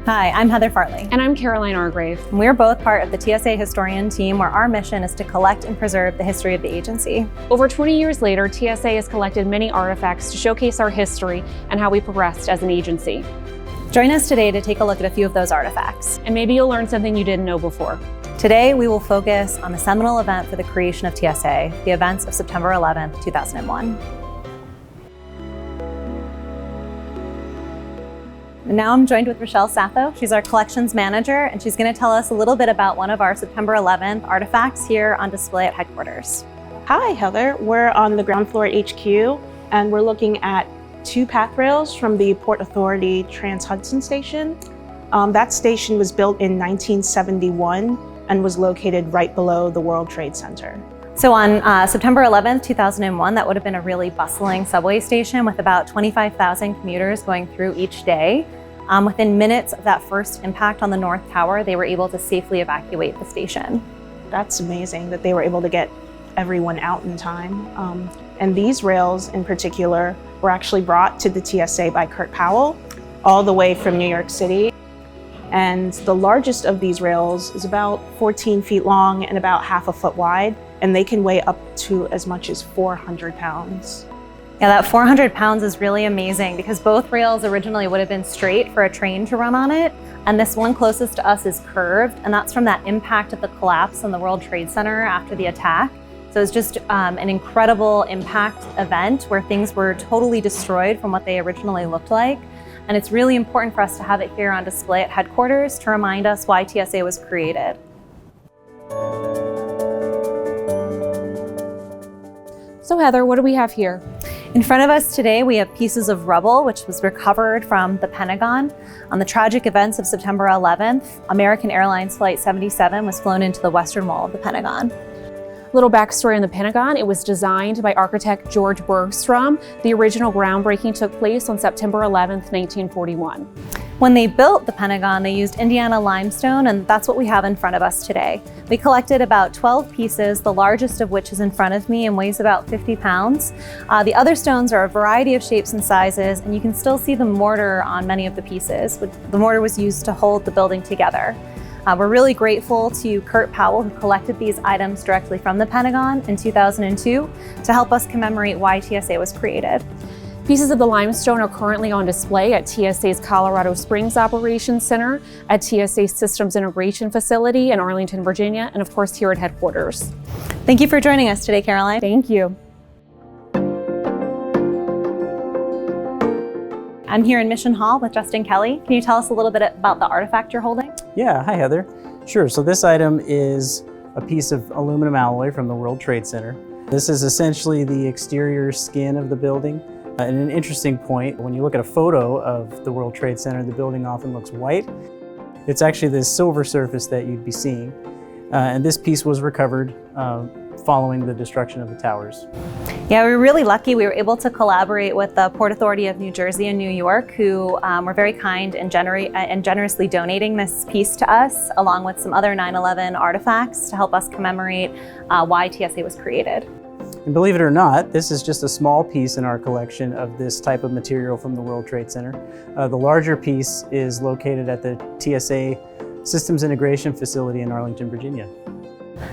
Hi, I'm Heather Farley. And I'm Caroline Argrave. And we're both part of the TSA Historian team, where our mission is to collect and preserve the history of the agency. Over 20 years later, TSA has collected many artifacts to showcase our history and how we progressed as an agency. Join us today to take a look at a few of those artifacts. And maybe you'll learn something you didn't know before. Today, we will focus on the seminal event for the creation of TSA, the events of September 11th, 2001. And now I'm joined with Rochelle Satho. She's our collections manager, and she's going to tell us a little bit about one of our September 11th artifacts here on display at headquarters. Hi, Heather. We're on the ground floor HQ, and we're looking at two path rails from the Port Authority Trans-Hudson Station. That station was built in 1971 and was located right below the World Trade Center. So on September 11th, 2001, that would have been a really bustling subway station with about 25,000 commuters going through each day. Within minutes of that first impact on the North Tower, they were able to safely evacuate the station. That's amazing that they were able to get everyone out in time. And these rails in particular were actually brought to the TSA by Kurt Powell, all the way from New York City. And the largest of these rails is about 14 feet long and about half a foot wide, and they can weigh up to as much as 400 pounds. Yeah, that 400 pounds is really amazing because both rails originally would have been straight for a train to run on it, and this one closest to us is curved, and that's from that impact of the collapse in the World Trade Center after the attack. So it's just an incredible impact event where things were totally destroyed from what they originally looked like. And it's really important for us to have it here on display at headquarters to remind us why TSA was created. So Heather, what do we have here? In front of us today, we have pieces of rubble, which was recovered from the Pentagon. On the tragic events of September 11th, American Airlines Flight 77 was flown into the western wall of the Pentagon. Little backstory on the Pentagon: it was designed by architect George Bergstrom. The original groundbreaking took place on September 11th, 1941. When they built the Pentagon, they used Indiana limestone, and that's what we have in front of us today. We collected about 12 pieces, the largest of which is in front of me and weighs about 50 pounds. The other stones are a variety of shapes and sizes, and you can still see the mortar on many of the pieces. The mortar was used to hold the building together. We're really grateful to Kurt Powell, who collected these items directly from the Pentagon in 2002 to help us commemorate why TSA was created. Pieces of the limestone are currently on display at TSA's Colorado Springs Operations Center, at TSA Systems Integration Facility in Arlington, Virginia, and of course here at headquarters. Thank you for joining us today, Caroline. Thank you. I'm here in Mission Hall with Justin Kelly. Can you tell us a little bit about the artifact you're holding? Yeah, hi Heather. Sure, so this item is a piece of aluminum alloy from the World Trade Center. This is essentially the exterior skin of the building. And an interesting point, when you look at a photo of the World Trade Center, the building often looks white. It's actually this silver surface that you'd be seeing. And this piece was recovered following the destruction of the towers. Yeah, we were really lucky. We were able to collaborate with the Port Authority of New Jersey and New York, who were very kind and generously donating this piece to us, along with some other 9/11 artifacts to help us commemorate why TSA was created. And believe it or not, this is just a small piece in our collection of this type of material from the World Trade Center. The larger piece is located at the TSA Systems Integration Facility in Arlington, Virginia.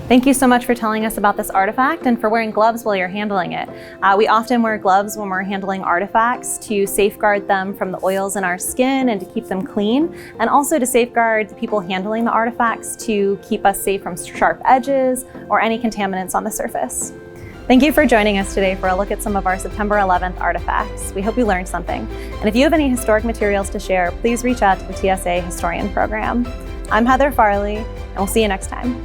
Thank you so much for telling us about this artifact and for wearing gloves while you're handling it. We often wear gloves when we're handling artifacts to safeguard them from the oils in our skin and to keep them clean, and also to safeguard the people handling the artifacts to keep us safe from sharp edges or any contaminants on the surface. Thank you for joining us today for a look at some of our September 11th artifacts. We hope you learned something. And if you have any historic materials to share, please reach out to the TSA Historian program. I'm Heather Farley, and we'll see you next time.